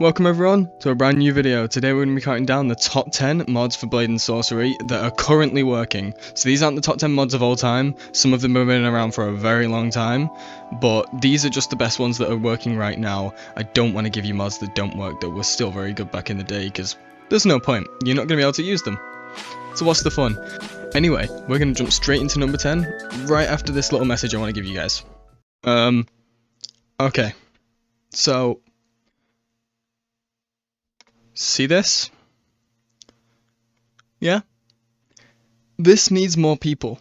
Welcome everyone to a brand new video. Today we're going to be counting down the top 10 mods for Blade and Sorcery that are currently working. So these aren't the top 10 mods of all time, some of them have been around for a very long time, but these are just the best ones that are working right now. I don't want to give you mods that don't work that were still very good back in the day, because there's no point, you're not going to be able to use them. So what's the fun? Anyway, we're going to jump straight into number 10, right after this little message I want to give you guys. Okay, so see this? Yeah? This needs more people.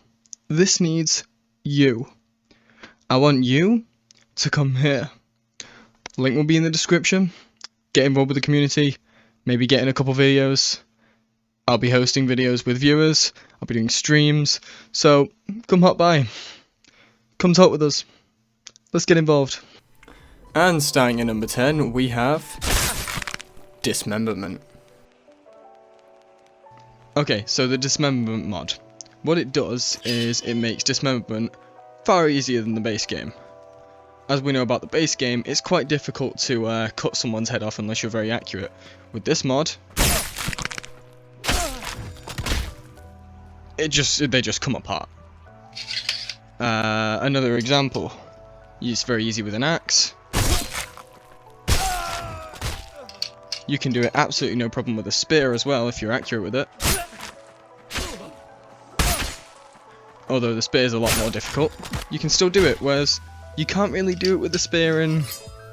This needs you. I want you to come here. Link will be in the description. Get involved with the community. Maybe get in a couple videos. I'll be hosting videos with viewers. I'll be doing streams. So, come hop by. Come talk with us. Let's get involved. And starting at number 10, we have Dismemberment. Okay, so the Dismemberment mod. What it does is it makes Dismemberment far easier than the base game. As we know about the base game, it's quite difficult to cut someone's head off unless you're very accurate. With this mod, they just come apart. Another example, it's very easy with an axe. You can do it absolutely no problem with a spear as well if you're accurate with it. Although the spear is a lot more difficult. You can still do it, whereas you can't really do it with the spear in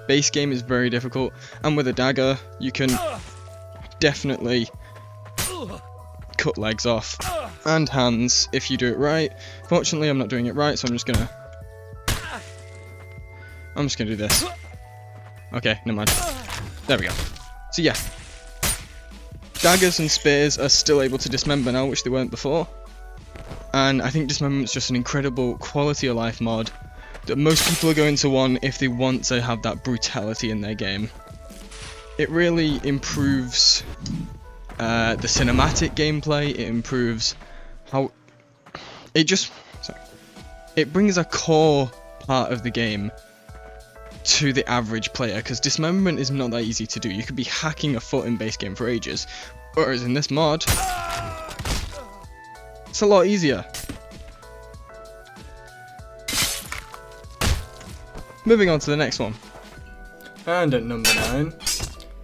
base game. Is very difficult. And with a dagger, you can definitely cut legs off. And hands, if you do it right. Fortunately, I'm not doing it right, so I'm just gonna do this. Okay, never mind. There we go. So yeah, daggers and spears are still able to dismember now, which they weren't before. And I think Dismemberment's just an incredible quality of life mod that most people are going to want if they want to have that brutality in their game. It really improves the cinematic gameplay, it improves how... It brings a core part of the game to the average player, because Dismemberment is not that easy to do. You could be hacking a foot in base game for ages, whereas in this mod, it's a lot easier. Moving on to the next one. And at number 9,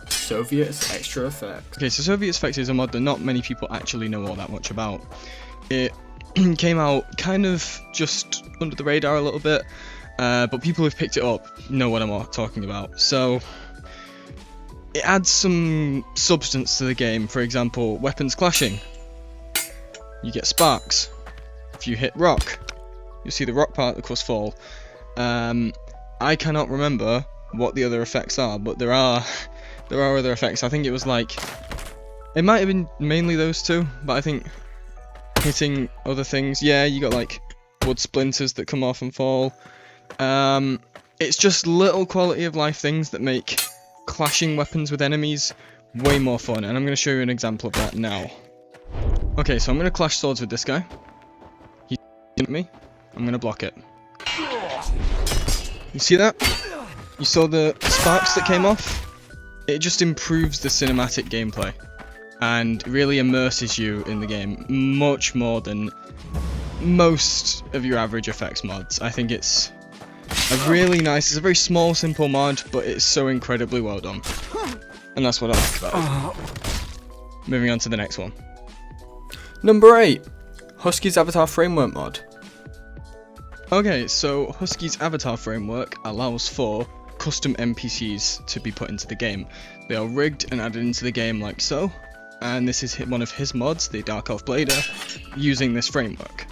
Soviet's Extra Effect. Okay, so Soviet's Effect is a mod that not many people actually know all that much about. It came out kind of just under the radar a little bit. But people who've picked it up know what I'm talking about. So, it adds some substance to the game. For example, weapons clashing. You get sparks. If you hit rock, you see the rock particles fall. I cannot remember what the other effects are, but there are other effects. I think it was like, it might have been mainly those two, but I think hitting other things. Yeah, you got like wood splinters that come off and fall. It's just little quality of life things that make clashing weapons with enemies way more fun, and I'm going to show you an example of that now. Okay, so I'm going to clash swords with this guy. He's at me. I'm going to block it. You see that? You saw the sparks that came off? It just improves the cinematic gameplay and really immerses you in the game much more than most of your average effects mods. I think it's a really nice, it's a very small, simple mod, but it's so incredibly well done. And that's what I like about it. Moving on to the next one. Number 8, Husky's Avatar Framework mod. Okay, so Husky's Avatar Framework allows for custom NPCs to be put into the game. They are rigged and added into the game like so, and this is one of his mods, the Dark Elf Blader, using this framework.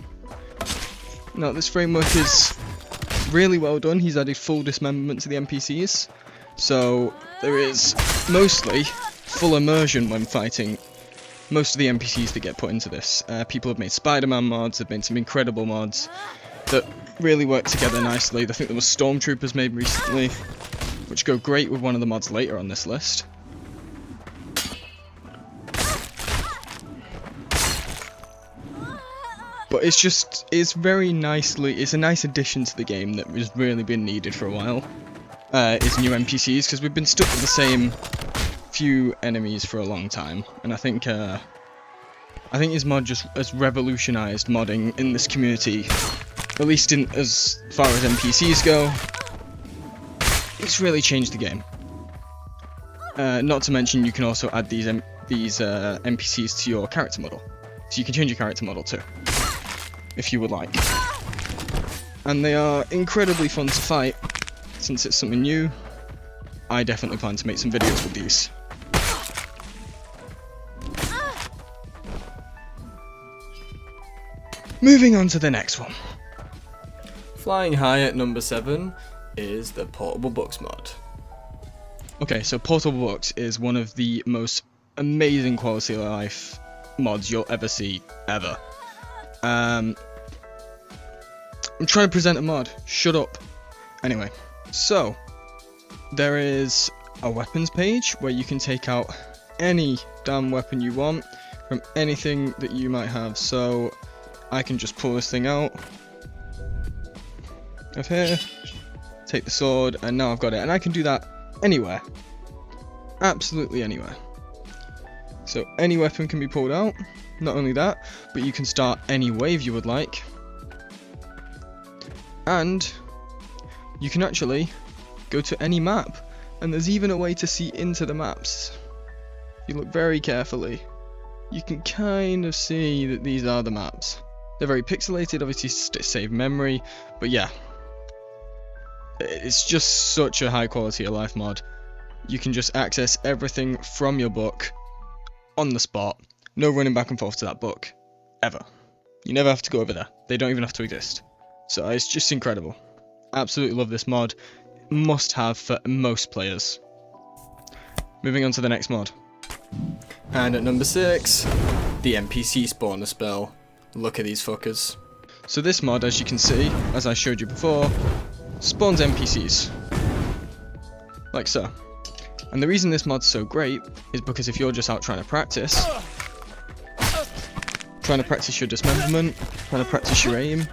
Now this framework is really well done. He's added full dismemberment to the NPCs, so there is mostly full immersion when fighting most of the NPCs that get put into this. People have made Spider-Man mods, they've made some incredible mods that really work together nicely. I think there was Stormtroopers made recently, which go great with one of the mods later on this list. But it's very nicely, it's a nice addition to the game that has really been needed for a while. Is new NPCs, because we've been stuck with the same few enemies for a long time, and I think his mod just has revolutionised modding in this community, at least in as far as NPCs go. It's really changed the game. Not to mention, you can also add these NPCs to your character model, so you can change your character model too, if you would like. And they are incredibly fun to fight. Since it's something new, I definitely plan to make some videos with these. Moving on to the next one. Flying high at number 7 is the Portable Books mod. Okay, so Portable Books is one of the most amazing quality of life mods you'll ever see, ever. I'm trying to present a mod. Shut up. Anyway, so there is a weapons page where you can take out any damn weapon you want from anything that you might have. So I can just pull this thing out of here, take the sword, and now I've got it. And I can do that anywhere. Absolutely anywhere. So any weapon can be pulled out. Not only that, but you can start any wave you would like. And you can actually go to any map. And there's even a way to see into the maps. If you look very carefully, you can kind of see that these are the maps. They're very pixelated, obviously to save memory, but yeah. It's just such a high quality of life mod. You can just access everything from your book on the spot. No running back and forth to that book, ever. You never have to go over there. They don't even have to exist. So it's just incredible. Absolutely love this mod. Must have for most players. Moving on to the next mod. And at number 6, the Npc Spawner Spell. Look at these fuckers. So this mod, as you can see, as I showed you before, spawns NPCs. Like so. And the reason this mod's so great is because if you're just out trying to practice your dismemberment, trying to practice your aim,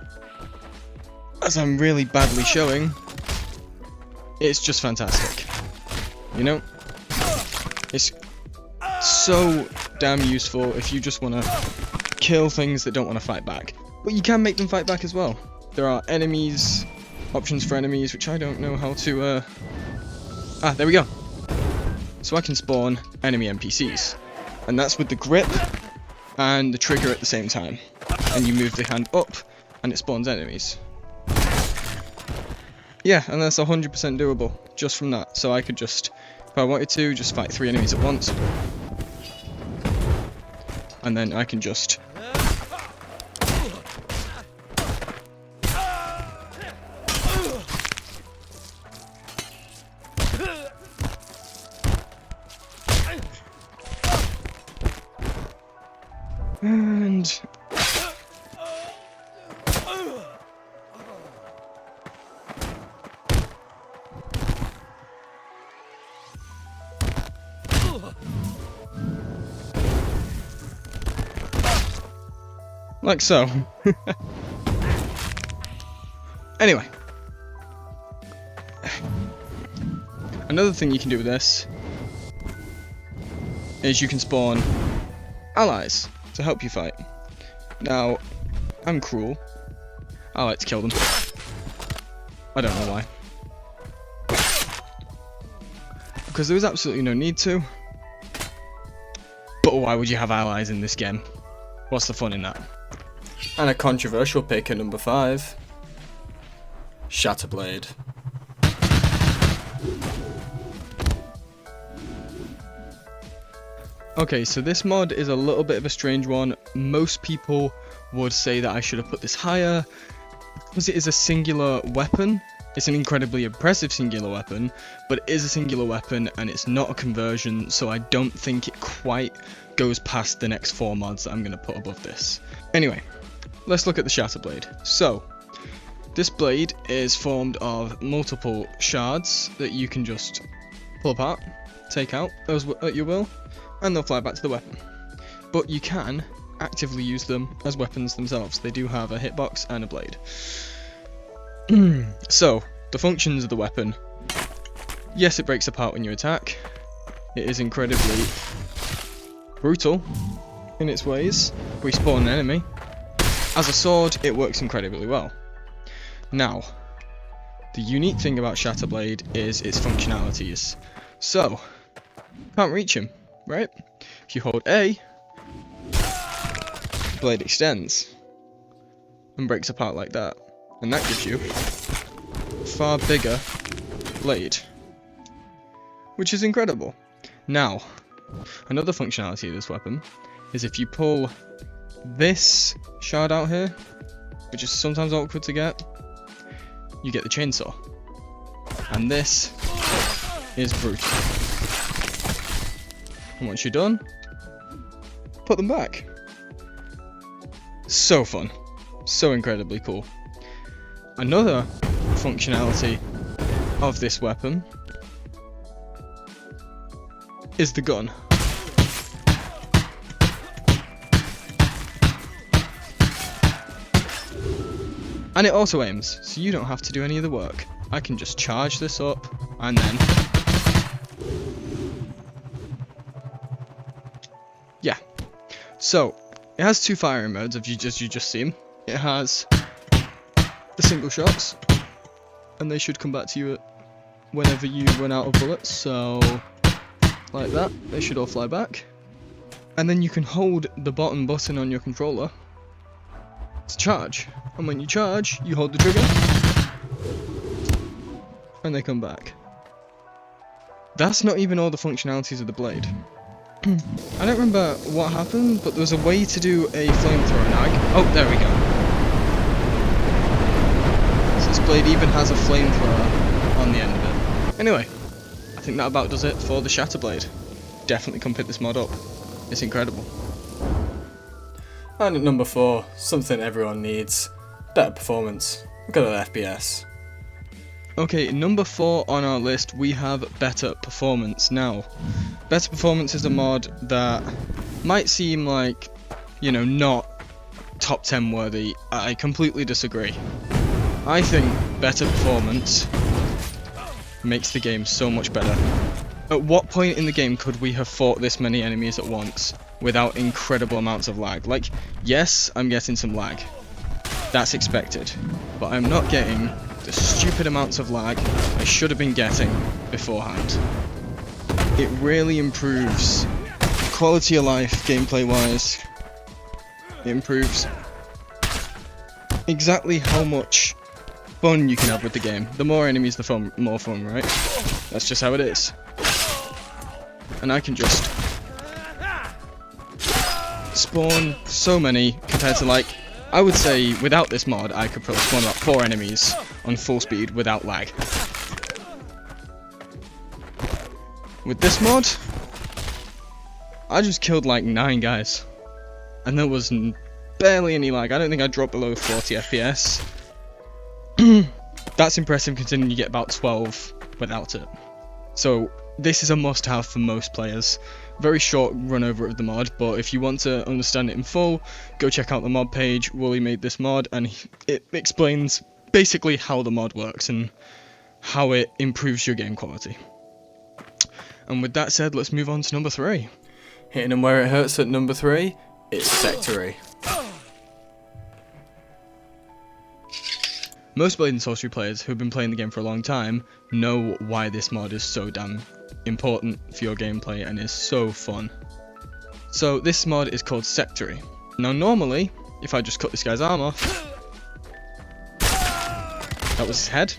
as I'm really badly showing, it's just fantastic. You know? It's so damn useful if you just want to kill things that don't want to fight back. But you can make them fight back as well. There are enemies, options for enemies, which I don't know how to, there we go. So I can spawn enemy NPCs. And that's with the grip and the trigger at the same time. And you move the hand up and it spawns enemies. Yeah, and that's 100% doable just from that. So I could just, if I wanted to, just fight 3 enemies at once. And then I can just and like so. Anyway, another thing you can do with this is you can spawn allies to help you fight. Now, I'm cruel. I like to kill them. I don't know why. Because there was absolutely no need to. But why would you have allies in this game? What's the fun in that? And a controversial pick at number 5, Shatterblade. Okay, so this mod is a little bit of a strange one. Most people would say that I should have put this higher, because it is a singular weapon. It's an incredibly impressive singular weapon, but it is a singular weapon and it's not a conversion, so I don't think it quite goes past the next 4 mods that I'm going to put above this. Anyway, let's look at the Shatterblade. So, this blade is formed of multiple shards that you can just pull apart, take out those at your will, and they'll fly back to the weapon. But you can actively use them as weapons themselves. They do have a hitbox and a blade. So, the functions of the weapon. Yes, it breaks apart when you attack. It is incredibly brutal in its ways. We spawn an enemy. As a sword, it works incredibly well. Now, the unique thing about Shatterblade is its functionalities. So, can't reach him, right? If you hold A, the blade extends and breaks apart like that. And that gives you a far bigger blade, which is incredible. Now, another functionality of this weapon is if you pull this shard out here, which is sometimes awkward to get, you get the chainsaw. And this is brutal. And once you're done, put them back. So fun. So incredibly cool. Another functionality of this weapon is the gun. And it also aims, so you don't have to do any of the work. I can just charge this up, and then... yeah. So, it has two firing modes, if you just see them. It has the single shots, and they should come back to you whenever you run out of bullets, so... like that, they should all fly back. And then you can hold the bottom button on your controller to charge. And when you charge, you hold the trigger, and they come back. That's not even all the functionalities of the blade. I don't remember what happened, but there was a way to do a flamethrower nag. Oh, there we go. So this blade even has a flamethrower on the end of it. Anyway, I think that about does it for the Shatterblade. Definitely come pick this mod up. It's incredible. And at number 4, something everyone needs. Better performance. Look at that FPS. Okay, number 4 on our list, we have Better Performance. Now, Better Performance is a mod that might seem like, you know, not top 10 worthy. I completely disagree. I think Better Performance makes the game so much better. At what point in the game could we have fought this many enemies at once without incredible amounts of lag? Like, yes, I'm getting some lag. That's expected. But I'm not getting the stupid amounts of lag I should have been getting beforehand. It really improves quality of life gameplay wise. It improves exactly how much fun you can have with the game. The more enemies, the more fun, right? That's just how it is. And I can just spawn so many compared to, like, I would say without this mod I could probably spawn about 4 enemies on full speed without lag. With this mod, I just killed like 9 guys, and there was barely any lag. I don't think I dropped below 40 FPS. That's impressive considering you get about 12 without it. So this is a must-have for most players. Very short run over of the mod, but if you want to understand it in full, go check out the mod page. Wooly made this mod, and it explains basically how the mod works and how it improves your game quality. And with that said, let's move on to number 3. Hitting them where it hurts at number 3, it's Sectory. Most Blade and Sorcery players who have been playing the game for a long time know why this mod is so damn important for your gameplay and is so fun. So this mod is called Sectory. Now normally, if I just cut this guy's arm off, that was his head.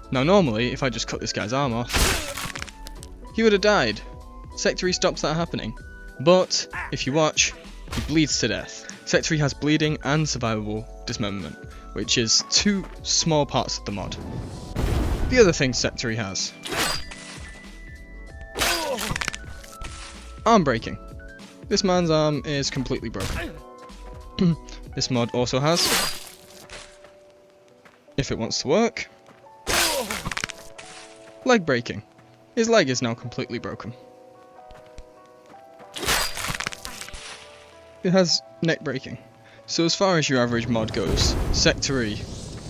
Now normally, if I just cut this guy's arm off, he would have died. Sectory stops that happening. But if you watch, he bleeds to death. Sectory has bleeding and survivable dismemberment, which is 2 small parts of the mod. The other thing Sectory has: arm breaking. This man's arm is completely broken. This mod also has, if it wants to work, leg breaking. His leg is now completely broken. It has neck breaking. So as far as your average mod goes, Sectory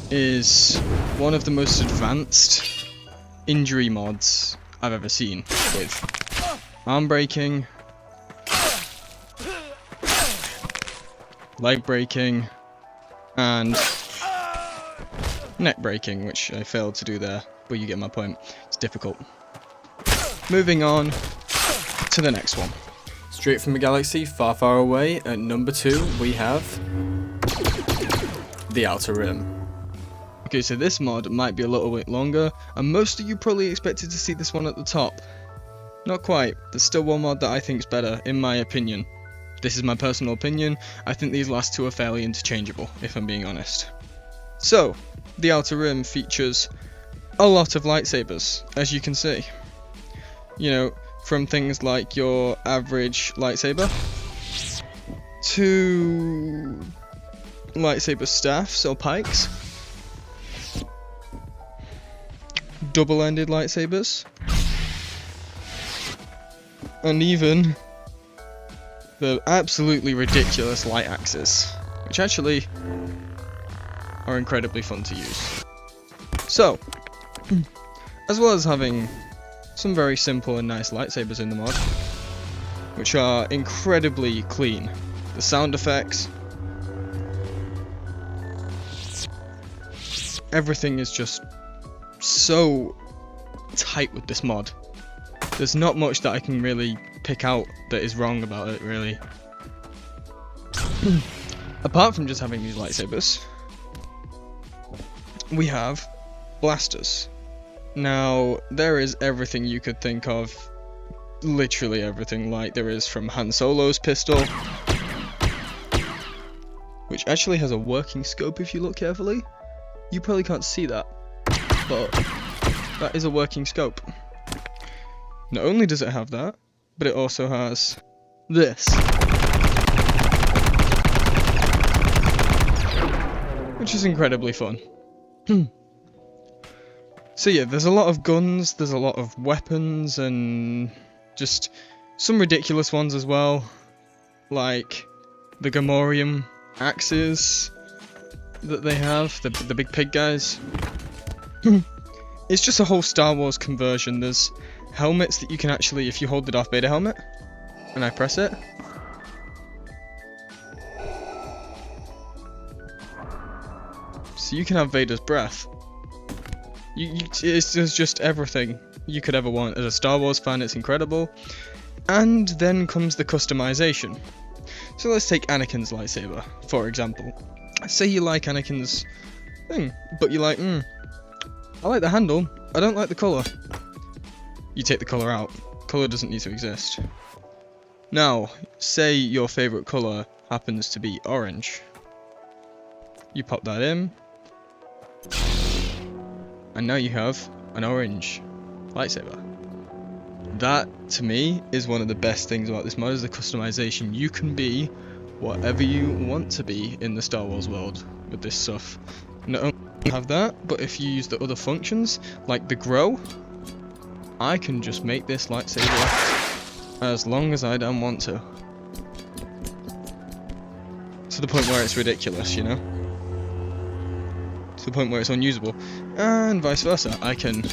is one of the most advanced injury mods I've ever seen, with arm breaking, leg breaking, and neck breaking, which I failed to do there, but you get my point. It's difficult. Moving on to the next one. Straight from a galaxy far, far away, at number 2 we have the Outer Rim. Okay, so this mod might be a little bit longer, and most of you probably expected to see this one at the top. Not quite. There's still one mod that I think is better, in my opinion. This is my personal opinion. I think these last two are fairly interchangeable, if I'm being honest. So, the Outer Rim features a lot of lightsabers, as you can see. You know, from things like your average lightsaber to lightsaber staffs or pikes, double-ended lightsabers, and even the absolutely ridiculous light axes, which actually are incredibly fun to use. So, as well as having some very simple and nice lightsabers in the mod, which are incredibly clean. The sound effects, everything is just so tight with this mod. There's not much that I can really pick out that is wrong about it, really. Apart from just having these lightsabers, we have blasters. Now, there is everything you could think of, literally everything, like there is from Han Solo's pistol, which actually has a working scope if you look carefully. You probably can't see that, but that is a working scope. Not only does it have that, but it also has this, which is incredibly fun. So yeah, there's a lot of guns, there's a lot of weapons, and just some ridiculous ones as well, like the Gamorrean axes that they have, the big pig guys. It's just a whole Star Wars conversion. There's helmets that you can actually, if you hold the Darth Vader helmet, and I press it, so you can have Vader's breath. It's just everything you could ever want. As a Star Wars fan, it's incredible. And then comes the customization. So let's take Anakin's lightsaber, for example. Say you like Anakin's thing, but you're like, I like the handle, I don't like the colour. You take the colour out. Colour doesn't need to exist. Now, say your favourite colour happens to be orange. You pop that in, and now you have an orange lightsaber. That, to me, is one of the best things about this mod, is the customization. You can be whatever you want to be in the Star Wars world with this stuff. Not only do you have that, but if you use the other functions, like the grow, I can just make this lightsaber as long as I don't want to. To the point where it's ridiculous, you know? To the point where it's unusable. And vice versa. I can...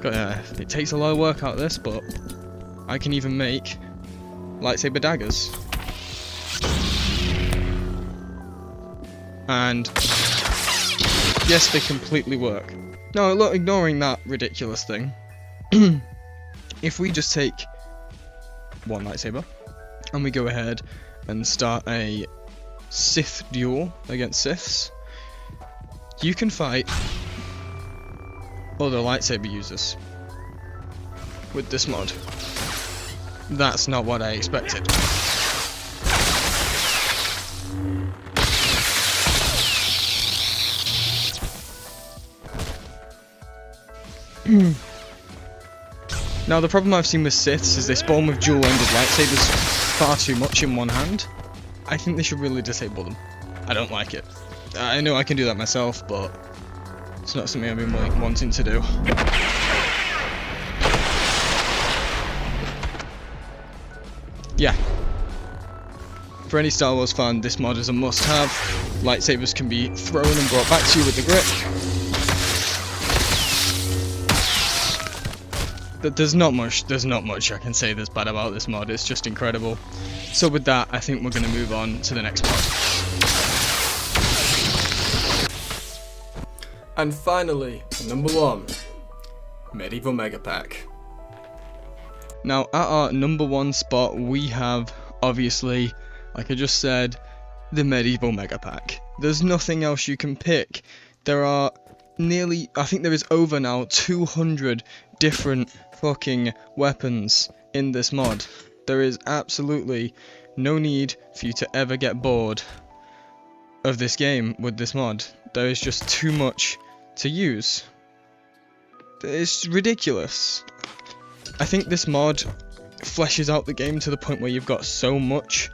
it takes a lot of work out of this, but I can even make lightsaber daggers. And yes, they completely work. Now, look, ignoring that ridiculous thing, if we just take one lightsaber and we go ahead and start a Sith duel against Siths, you can fight other lightsaber users with this mod. That's not what I expected. Now, the problem I've seen with Siths is they spawn with dual-ended lightsabers far too much in one hand. I think they should really disable them. I don't like it. I know I can do that myself, but it's not something I've been wanting to do. Yeah. For any Star Wars fan, this mod is a must-have. Lightsabers can be thrown and brought back to you with the grip. there's not much I can say that's bad about this mod. It's just incredible. So with that, I think we're going to move on to the next mod. And finally, number 1, Medieval Megapack. Now at our number 1 spot we have, obviously, like I just said, the Medieval Megapack. There's nothing else you can pick. There are I think there is over now 200 different fucking weapons in this mod. There is absolutely no need for you to ever get bored of this game with this mod. There is just too much to use. It's ridiculous. I think this mod fleshes out the game to the point where you've got so much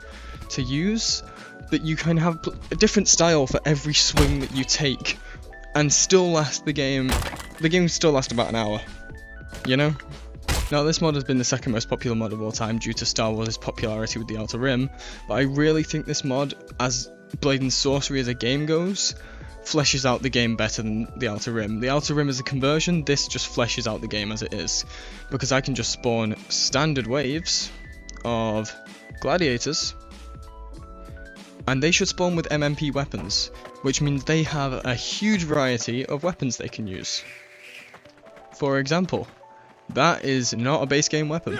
to use that you can have a different style for every swing that you take and still last the game still lasts about an hour, you know? Now this mod has been the second most popular mod of all time due to Star Wars' popularity with the Outer Rim, but I really think this mod, as Blade and Sorcery as a game goes, fleshes out the game better than the Outer Rim. The Outer Rim is a conversion, this just fleshes out the game as it is, because I can just spawn standard waves of gladiators, and they should spawn with MMP weapons, which means they have a huge variety of weapons they can use. For example, that is not a base game weapon.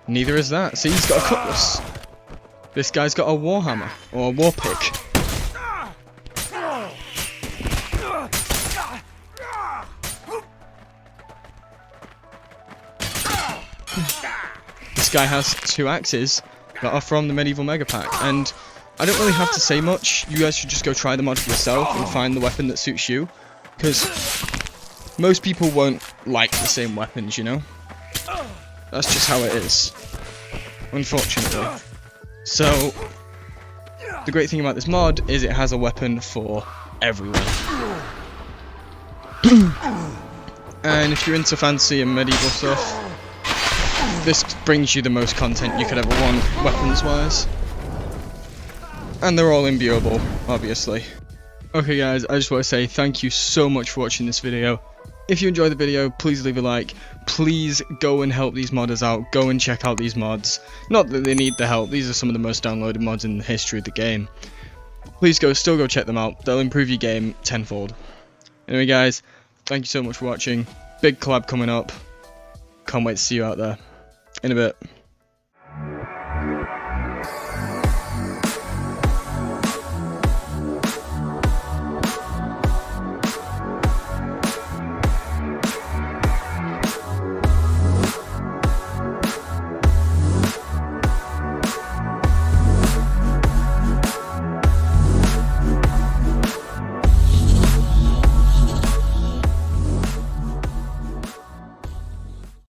Neither is that. See, he's got a cutlass. This guy's got a warhammer, or a war pick. This guy has 2 axes that are from the Medieval Megapack, and I don't really have to say much. You guys should just go try the mod for yourself and find the weapon that suits you, because most people won't like the same weapons, you know? That's just how it is, unfortunately. So, the great thing about this mod is it has a weapon for everyone. And if you're into fancy and medieval stuff, this brings you the most content you could ever want, weapons-wise. And they're all imbuable, obviously. Okay guys, I just want to say thank you so much for watching this video. If you enjoyed the video, please leave a like. Please go and help these modders out. Go and check out these mods. Not that they need the help, these are some of the most downloaded mods in the history of the game. Please still go check them out. They'll improve your game tenfold. Anyway guys, thank you so much for watching. Big collab coming up. Can't wait to see you out there. In a bit.